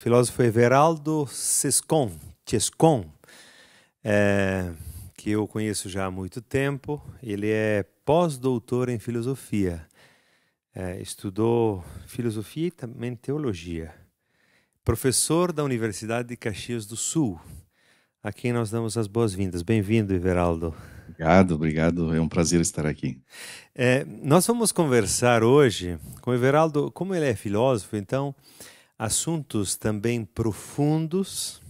Filósofo Everaldo Chescon, que eu conheço já há muito tempo. Ele é pós-doutor em filosofia. Estudou filosofia e também teologia. Professor da Universidade de Caxias do Sul, a quem nós damos as boas-vindas. Bem-vindo, Everaldo. Obrigado. É um prazer estar aqui. Nós vamos conversar hoje com o Everaldo, como ele é filósofo, então, assuntos também profundos,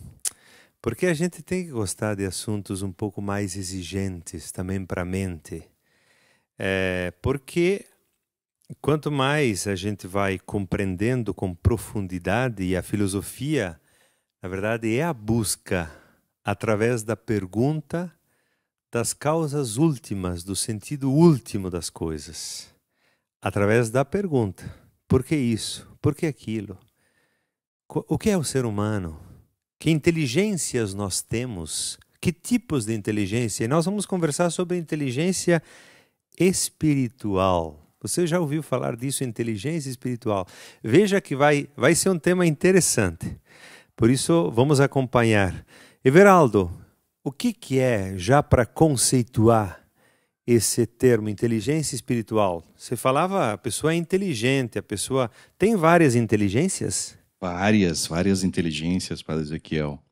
porque a gente tem que gostar de assuntos um pouco mais exigentes também para a mente. Porque quanto mais a gente vai compreendendo com profundidade, e a filosofia, na verdade, é a busca, através da pergunta, das causas últimas, do sentido último das coisas. Através da pergunta: por que isso? Por que aquilo? O que é o ser humano? Que inteligências nós temos? Que tipos de inteligência? E nós vamos conversar sobre inteligência espiritual. Você já ouviu falar disso, inteligência espiritual? Veja que vai ser um tema interessante. Por isso, vamos acompanhar. Everaldo, o que é, já para conceituar esse termo, inteligência espiritual? Você falava, a pessoa é inteligente, a pessoa tem várias inteligências? Várias inteligências, Padre Ezequiel.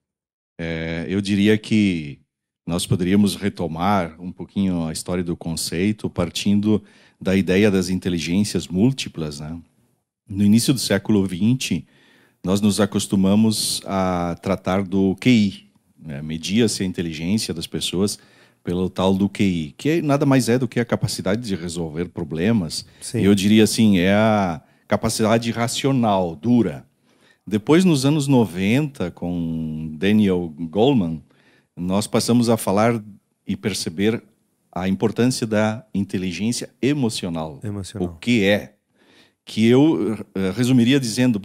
Eu diria que nós poderíamos retomar um pouquinho a história do conceito partindo da ideia das inteligências múltiplas, né? No início do século XX, nós nos acostumamos a tratar do QI, né? Media-se a inteligência das pessoas pelo tal do QI, que nada mais é do que a capacidade de resolver problemas. Sim. E eu diria assim, é a capacidade racional, dura. Depois, nos anos 90, com Daniel Goleman, nós passamos a falar e perceber a importância da inteligência emocional. O que é? Que eu resumiria dizendo,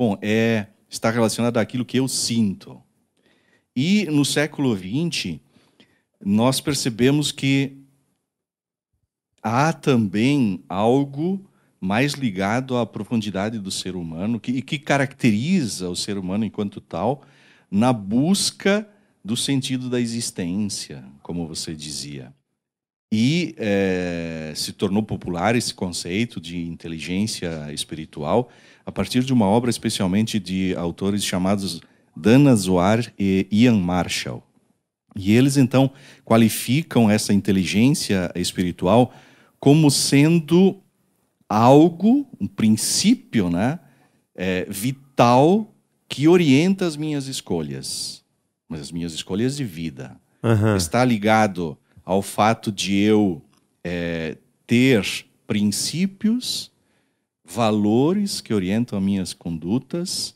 está relacionado àquilo que eu sinto. E no século XX, nós percebemos que há também algo mais ligado à profundidade do ser humano, que caracteriza o ser humano enquanto tal, na busca do sentido da existência, como você dizia. E se tornou popular esse conceito de inteligência espiritual a partir de uma obra especialmente de autores chamados Dana Zohar e Ian Marshall. E eles, então, qualificam essa inteligência espiritual como sendo algo, um princípio, né, vital que orienta as minhas escolhas, mas as minhas escolhas de vida. Uhum. Está ligado ao fato de eu ter princípios, valores que orientam as minhas condutas,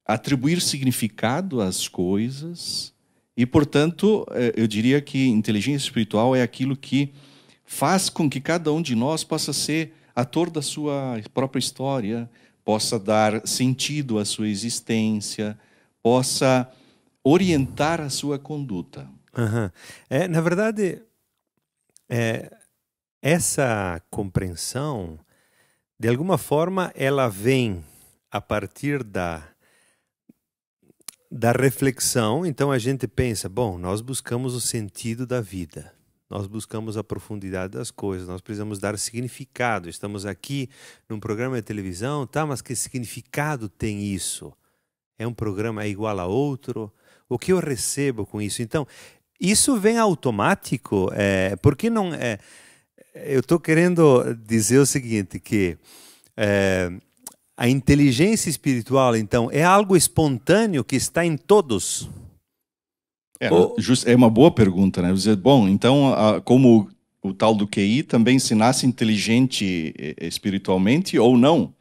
atribuir significado às coisas e, portanto, eu diria que inteligência espiritual é aquilo que faz com que cada um de nós possa ser ator da sua própria história, possa dar sentido à sua existência, possa orientar a sua conduta. Uhum. Na verdade, essa compreensão, de alguma forma, ela vem a partir da reflexão. Então a gente pensa, nós buscamos o sentido da vida. Nós buscamos a profundidade das coisas, nós precisamos dar significado. Estamos aqui num programa de televisão, mas que significado tem isso? É um programa igual a outro? O que eu recebo com isso? Então, isso vem automático, porque não é... Eu estou querendo dizer o seguinte, que a inteligência espiritual, então, é algo espontâneo que está em todos? É uma boa pergunta, né? Então, como o tal do QI também se nasce inteligente espiritualmente ou não?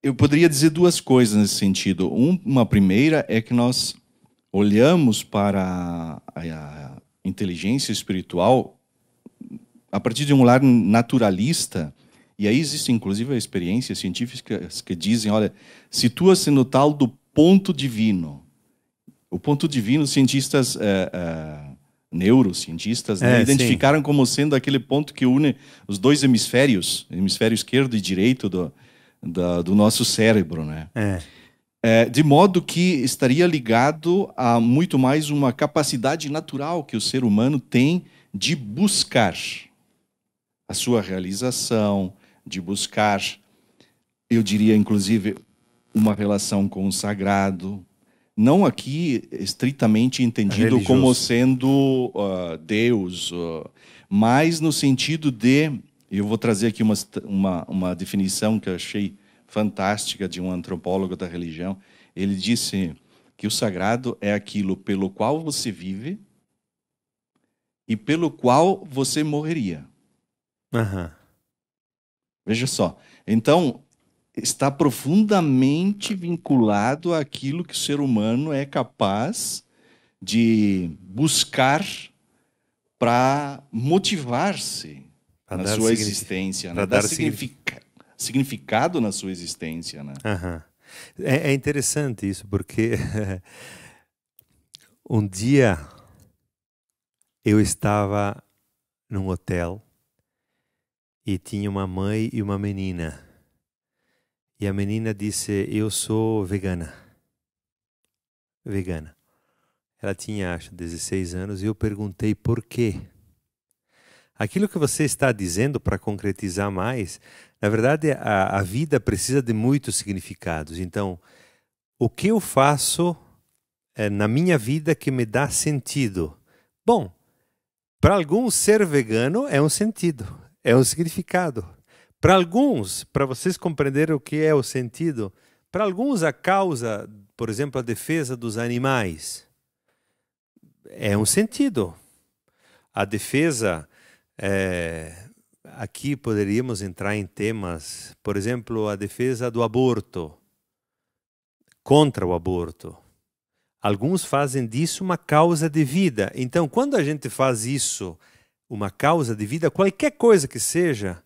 Eu poderia dizer duas coisas nesse sentido. Uma primeira é que nós olhamos para a inteligência espiritual a partir de um lado naturalista, e aí existe inclusive experiências científicas que dizem, olha, situa-se no tal do ponto divino. O ponto divino, cientistas, neurocientistas, identificaram como sendo aquele ponto que une os dois hemisférios, hemisfério esquerdo e direito do nosso cérebro, né? de modo que estaria ligado a muito mais uma capacidade natural que o ser humano tem de buscar a sua realização, de buscar, eu diria, inclusive, uma relação com o sagrado, não aqui estritamente entendido como sendo Deus, mas no sentido de, eu vou trazer aqui uma definição que eu achei fantástica de um antropólogo da religião. Ele disse que o sagrado é aquilo pelo qual você vive e pelo qual você morreria. Uhum. Veja só. Então, está profundamente vinculado àquilo que o ser humano é capaz de buscar para motivar-se na sua existência, né? Dar significado na sua existência, né? Uhum. É interessante isso, porque um dia eu estava num hotel e tinha uma mãe e uma menina. E a menina disse, eu sou vegana. Vegana. Ela tinha, acho, 16 anos e eu perguntei por quê. Aquilo que você está dizendo, para concretizar mais, na verdade, a vida precisa de muitos significados. Então, o que eu faço na minha vida que me dá sentido? Bom, para alguns, ser vegano é um sentido, é um significado. Para alguns, para vocês compreenderem o que é o sentido, para alguns a causa, por exemplo, a defesa dos animais, é um sentido. A defesa... aqui poderíamos entrar em temas, por exemplo, a defesa do aborto, contra o aborto. Alguns fazem disso uma causa de vida. Então, quando a gente faz isso uma causa de vida, qualquer coisa que seja,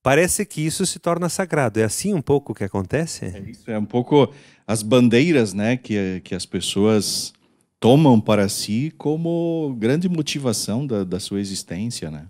parece que isso se torna sagrado. É assim um pouco que acontece? Isso é um pouco as bandeiras, né, que as pessoas tomam para si como grande motivação da sua existência, né?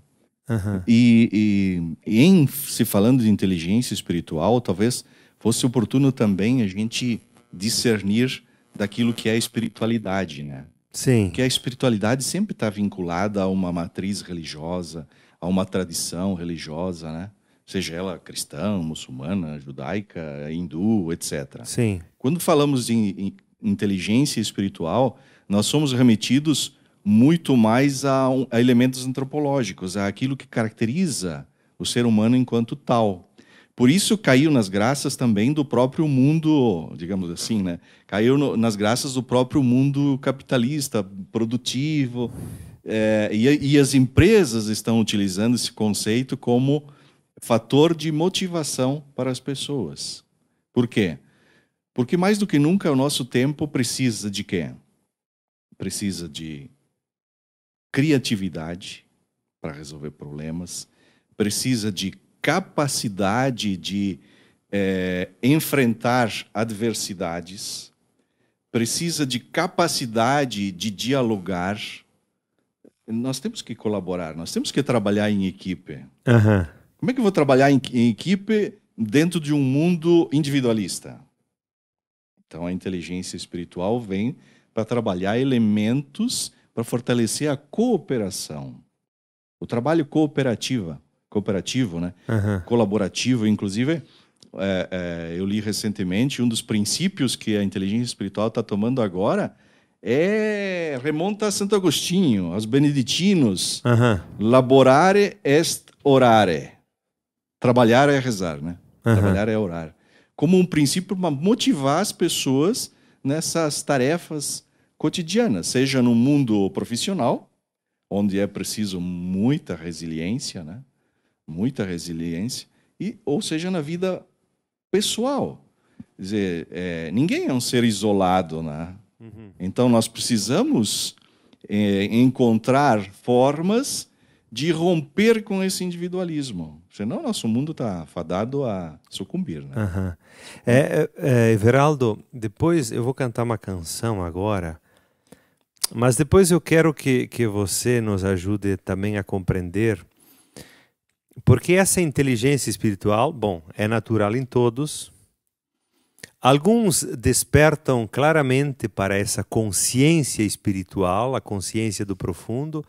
Uhum. E em se falando de inteligência espiritual, talvez fosse oportuno também a gente discernir daquilo que é a espiritualidade, né? Sim. Porque a espiritualidade sempre está vinculada a uma matriz religiosa, a uma tradição religiosa, né? Seja ela cristã, muçulmana, judaica, hindu, etc. Sim. Quando falamos de inteligência espiritual, nós somos remetidos muito mais a elementos antropológicos, a aquilo que caracteriza o ser humano enquanto tal. Por isso caiu nas graças também do próprio mundo, digamos assim, né? Caiu nas graças do próprio mundo capitalista, produtivo, e as empresas estão utilizando esse conceito como fator de motivação para as pessoas. Por quê? Porque mais do que nunca o nosso tempo precisa de quê? Precisa de criatividade para resolver problemas, precisa de capacidade de enfrentar adversidades, precisa de capacidade de dialogar. Nós temos que colaborar, nós temos que trabalhar em equipe. Uhum. Como é que eu vou trabalhar em equipe dentro de um mundo individualista? Então, a inteligência espiritual vem para trabalhar elementos para fortalecer a cooperação. O trabalho cooperativo, né? Uhum. Colaborativo, inclusive, eu li recentemente, um dos princípios que a inteligência espiritual está tomando agora remonta a Santo Agostinho, aos beneditinos. Uhum. Laborare est orare. Trabalhar é rezar, né? Uhum. Trabalhar é orar. Como um princípio para motivar as pessoas nessas tarefas cotidianas, seja no mundo profissional, onde é preciso muita resiliência, né? Muita resiliência, ou seja na vida pessoal. Quer dizer, ninguém é um ser isolado, né? Uhum. Então nós precisamos encontrar formas de romper com esse individualismo. Senão nosso mundo está fadado a sucumbir, né? Uhum. Everaldo, depois eu vou cantar uma canção agora, mas depois eu quero que você nos ajude também a compreender, porque essa inteligência espiritual, bom, é natural em todos. Alguns despertam claramente para essa consciência espiritual, a consciência do profundo.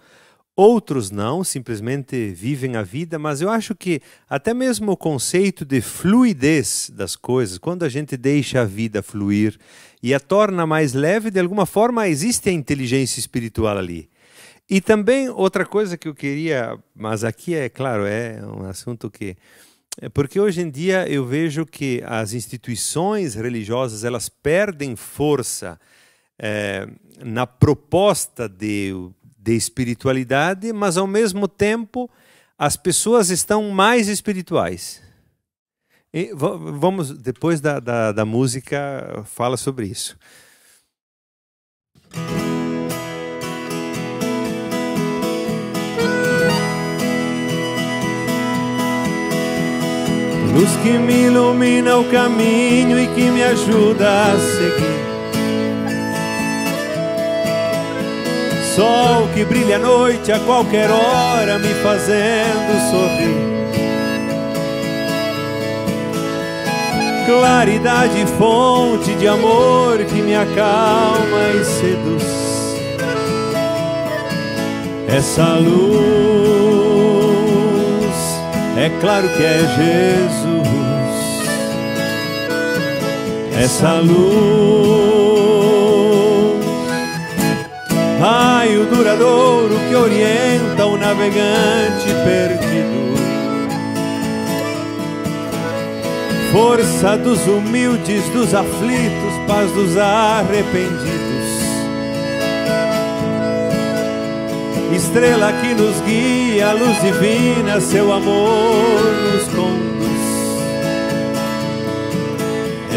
Outros não, simplesmente vivem a vida, mas eu acho que até mesmo o conceito de fluidez das coisas, quando a gente deixa a vida fluir e a torna mais leve, de alguma forma existe a inteligência espiritual ali. E também outra coisa que eu queria, mas aqui é claro, é um assunto que... Porque hoje em dia eu vejo que as instituições religiosas elas perdem força na proposta de espiritualidade, mas ao mesmo tempo as pessoas estão mais espirituais. E vamos, depois da música, fala sobre isso. Luz que me ilumina o caminho e que me ajuda a seguir. Sol que brilha à noite a qualquer hora, me fazendo sorrir. Claridade, fonte de amor que me acalma e seduz. Essa luz, é claro que é Jesus. Essa luz, raio duradouro que orienta o navegante perdido. Força dos humildes, dos aflitos, paz dos arrependidos. Estrela que nos guia, luz divina, seu amor nos conduz.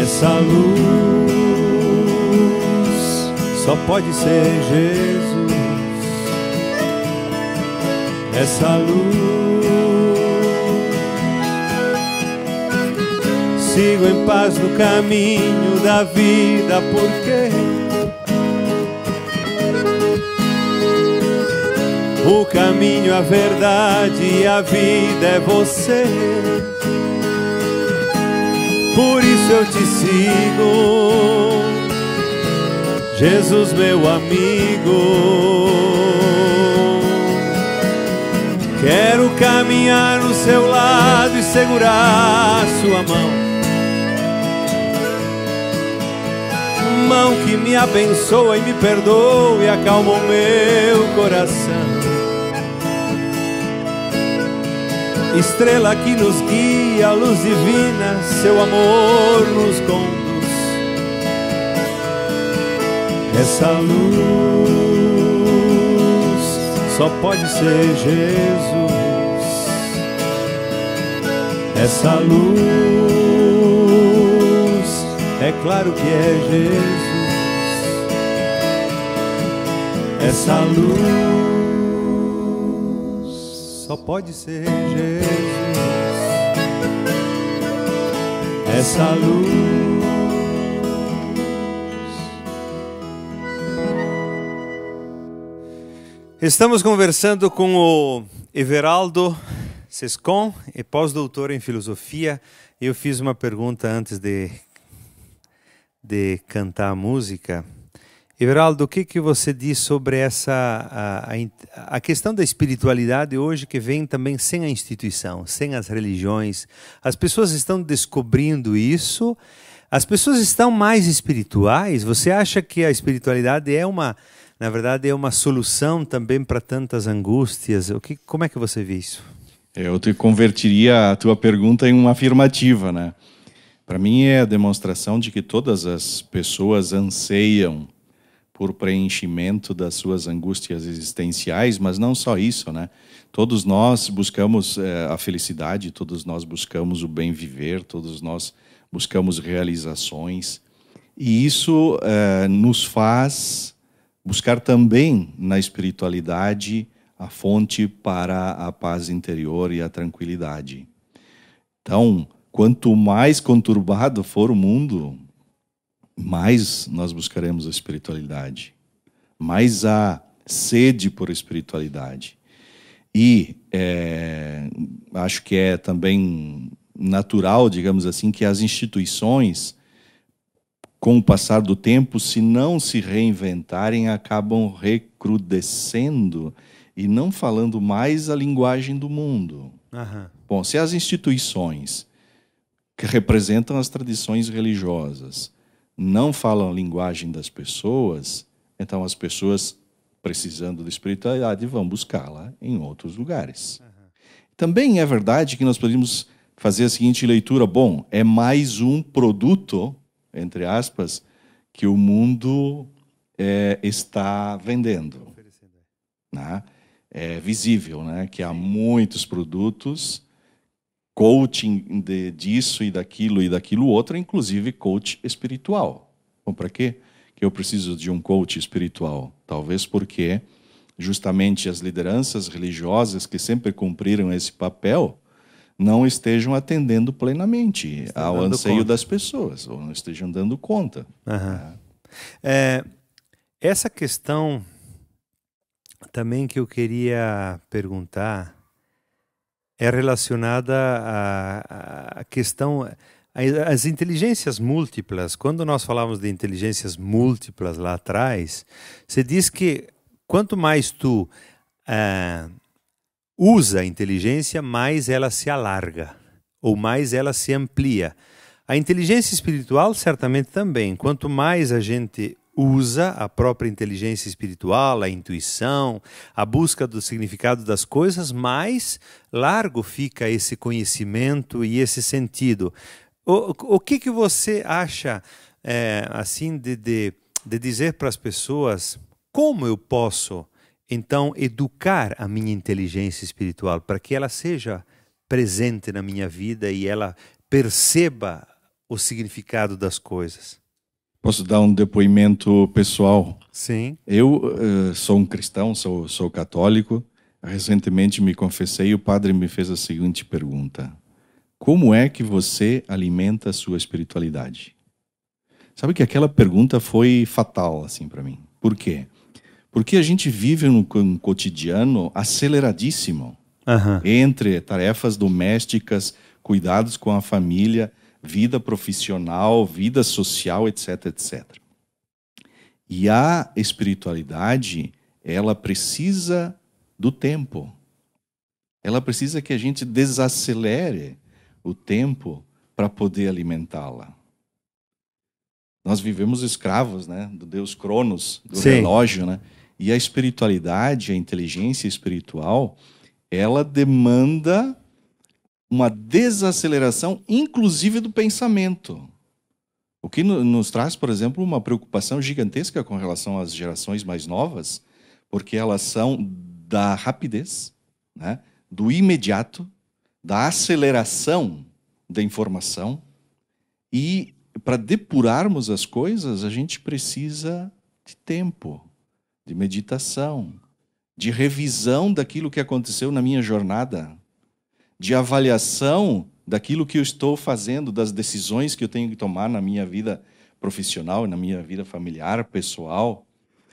Essa luz só pode ser Jesus. Essa luz, sigo em paz no caminho da vida, porque o caminho, a verdade e a vida é você. Por isso eu te sigo, Jesus meu amigo. Quero caminhar no seu lado e segurar sua mão. Mão que me abençoa e me perdoa e acalma o meu coração. Estrela que nos guia, luz divina, seu amor nos conduz. Essa luz só pode ser Jesus. Essa luz, é claro que é Jesus. Essa luz só pode ser Jesus. Essa luz. Estamos conversando com o Everaldo Sescon, pós-doutor em filosofia. Eu fiz uma pergunta antes de cantar a música. Everaldo, o que você diz sobre a questão da espiritualidade hoje, que vem também sem a instituição, sem as religiões? As pessoas estão descobrindo isso? As pessoas estão mais espirituais? Você acha que a espiritualidade na verdade, é uma solução também para tantas angústias? Como é que você vê isso? Eu te convertiria a tua pergunta em uma afirmativa, né? Para mim é a demonstração de que todas as pessoas anseiam por preenchimento das suas angústias existenciais, mas não só isso, né? Todos nós buscamos a felicidade, todos nós buscamos o bem viver, todos nós buscamos realizações, e isso nos faz buscar também na espiritualidade a fonte para a paz interior e a tranquilidade. Então, quanto mais conturbado for o mundo, mais nós buscaremos a espiritualidade, mais a sede por espiritualidade. E acho que é também natural, digamos assim, que as instituições com o passar do tempo, se não se reinventarem, acabam recrudescendo e não falando mais a linguagem do mundo. Aham. Bom, se as instituições que representam as tradições religiosas não falam a linguagem das pessoas, então as pessoas, precisando de espiritualidade, vão buscá-la em outros lugares. Também é verdade que nós podemos fazer a seguinte leitura: bom, é mais um produto, entre aspas, que o mundo está vendendo. Né? É visível, né, que há muitos produtos, coaching disso e daquilo outro, inclusive coach espiritual. Bom, para quê que eu preciso de um coach espiritual? Talvez porque justamente as lideranças religiosas que sempre cumpriram esse papel não estejam atendendo plenamente ao anseio das pessoas, ou não estejam dando conta. Uhum. Essa questão também que eu queria perguntar é relacionada à questão, às inteligências múltiplas. Quando nós falamos de inteligências múltiplas lá atrás, você diz que quanto mais tu usa a inteligência, mais ela se alarga, ou mais ela se amplia. A inteligência espiritual, certamente também. Quanto mais a gente usa a própria inteligência espiritual, a intuição, a busca do significado das coisas, mais largo fica esse conhecimento e esse sentido. O que você acha assim de dizer para as pessoas como eu posso então educar a minha inteligência espiritual para que ela seja presente na minha vida e ela perceba o significado das coisas? Posso dar um depoimento pessoal? Sim. Eu sou um cristão, sou católico. Recentemente me confessei e o padre me fez a seguinte pergunta: como é que você alimenta a sua espiritualidade? Sabe que aquela pergunta foi fatal assim para mim. Por quê? Porque a gente vive um cotidiano aceleradíssimo, entre tarefas domésticas, cuidados com a família, vida profissional, vida social, etc, etc. E a espiritualidade, ela precisa do tempo. Ela precisa que a gente desacelere o tempo para poder alimentá-la. Nós vivemos escravos, né, do Deus Cronos, do relógio, né? E a espiritualidade, a inteligência espiritual, ela demanda uma desaceleração, inclusive do pensamento. O que nos traz, por exemplo, uma preocupação gigantesca com relação às gerações mais novas, porque elas são da rapidez, né, do imediato, da aceleração da informação. E para depurarmos as coisas, a gente precisa de tempo, de meditação, de revisão daquilo que aconteceu na minha jornada, de avaliação daquilo que eu estou fazendo, das decisões que eu tenho que tomar na minha vida profissional, na minha vida familiar, pessoal.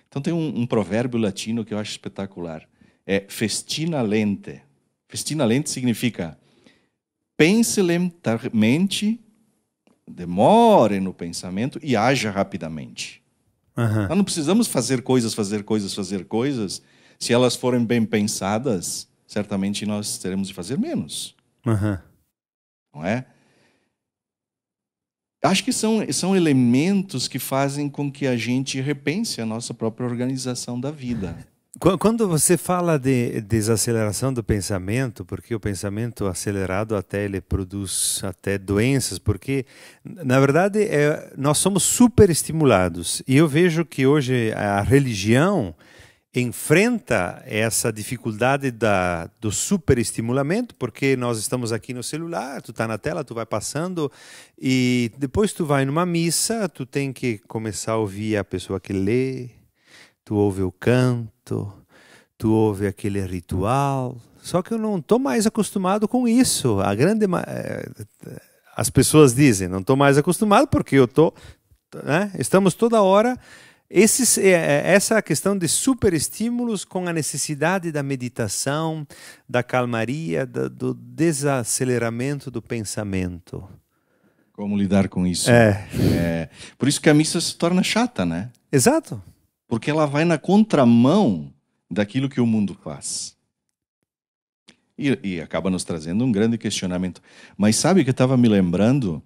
Então tem um provérbio latino que eu acho espetacular. É festina lente. Festina lente significa pense lentamente, demore no pensamento e haja rapidamente. Nós não precisamos fazer coisas. Se elas forem bem pensadas, certamente nós teremos de fazer menos. Não é? Acho que são elementos que fazem com que a gente repense a nossa própria organização da vida. Quando você fala de desaceleração do pensamento, porque o pensamento acelerado até ele produz até doenças, porque na verdade nós somos superestimulados. E eu vejo que hoje a religião enfrenta essa dificuldade do superestimulamento, porque nós estamos aqui no celular, tu está na tela, tu vai passando, e depois tu vai numa missa, tu tem que começar a ouvir a pessoa que lê, tu ouve o canto, tu ouve aquele ritual. Só que eu não estou mais acostumado com isso. As pessoas dizem, não estou mais acostumado porque eu estou... Né? Estamos toda hora... Essa questão de superestímulos com a necessidade da meditação, da calmaria, do desaceleramento do pensamento. Como lidar com isso? Por isso que a missa se torna chata, né? Exato. Porque ela vai na contramão daquilo que o mundo faz. E acaba nos trazendo um grande questionamento. Mas sabe que eu estava me lembrando?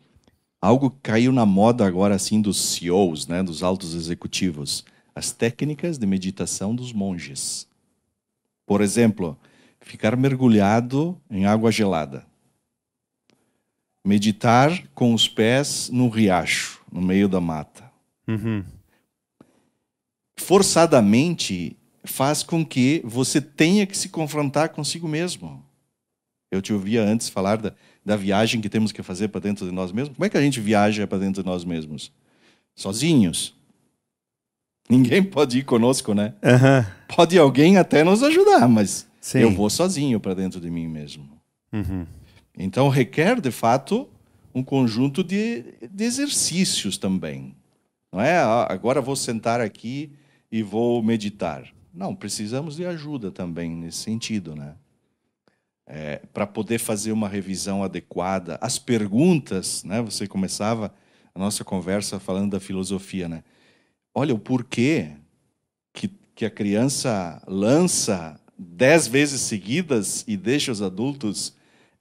Algo que caiu na moda agora, assim, dos CEOs, né? Dos altos executivos. As técnicas de meditação dos monges. Por exemplo, ficar mergulhado em água gelada. Meditar com os pés num riacho, no meio da mata. Uhum. Forçadamente faz com que você tenha que se confrontar consigo mesmo. Eu te ouvia antes falar da viagem que temos que fazer para dentro de nós mesmos. Como é que a gente viaja para dentro de nós mesmos? Sozinhos. Ninguém pode ir conosco, né? Uhum. Pode alguém até nos ajudar, mas Sim. eu vou sozinho para dentro de mim mesmo. Uhum. Então requer, de fato, um conjunto de exercícios também. Não é agora vou sentar aqui e vou meditar. Não, precisamos de ajuda também nesse sentido, né? Para poder fazer uma revisão adequada. As perguntas, né? Você começava a nossa conversa falando da filosofia, né? Olha, o porquê que a criança lança 10 vezes seguidas e deixa os adultos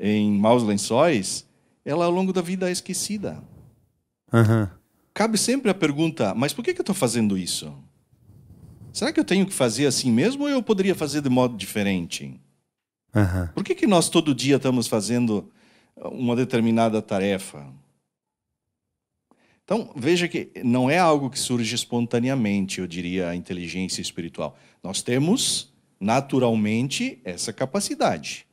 em maus lençóis, ela ao longo da vida é esquecida. Uhum. Cabe sempre a pergunta, mas por que eu estou fazendo isso? Será que eu tenho que fazer assim mesmo ou eu poderia fazer de modo diferente? Uhum. Por que nós todo dia estamos fazendo uma determinada tarefa? Então, veja que não é algo que surge espontaneamente, eu diria, a inteligência espiritual. Nós temos, naturalmente, essa capacidade,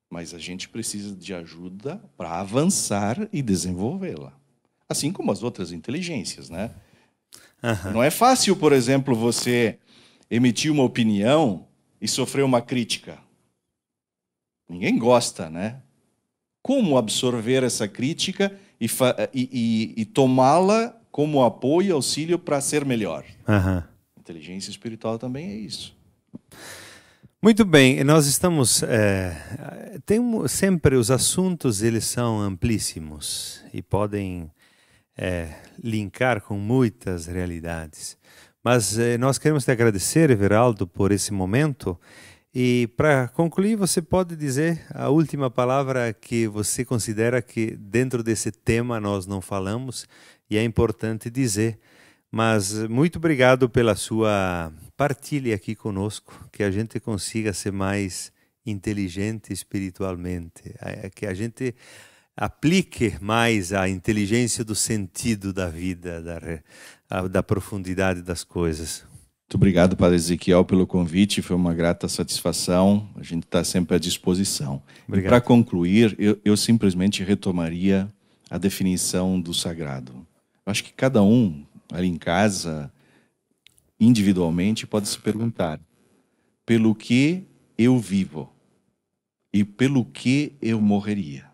mas a gente precisa de ajuda para avançar e desenvolvê-la. Assim como as outras inteligências, né? Uhum. Não é fácil, por exemplo, você emitir uma opinião e sofrer uma crítica. Ninguém gosta, né? Como absorver essa crítica e tomá-la como apoio e auxílio para ser melhor? Uhum. Inteligência espiritual também é isso. Muito bem, nós estamos... sempre os assuntos, eles são amplíssimos e podem linkar com muitas realidades. Mas nós queremos te agradecer, Everaldo, por esse momento. E para concluir, você pode dizer a última palavra que você considera que dentro desse tema nós não falamos e é importante dizer. Mas muito obrigado pela sua partilha aqui conosco, que a gente consiga ser mais inteligente espiritualmente, que a gente aplique mais a inteligência do sentido da vida, da profundidade das coisas. Muito obrigado, Padre Ezequiel, pelo convite. Foi uma grata satisfação. A gente está sempre à disposição. Obrigado. E para concluir, eu simplesmente retomaria a definição do sagrado. Eu acho que cada um, ali em casa, individualmente, pode se perguntar: pelo que eu vivo e pelo que eu morreria?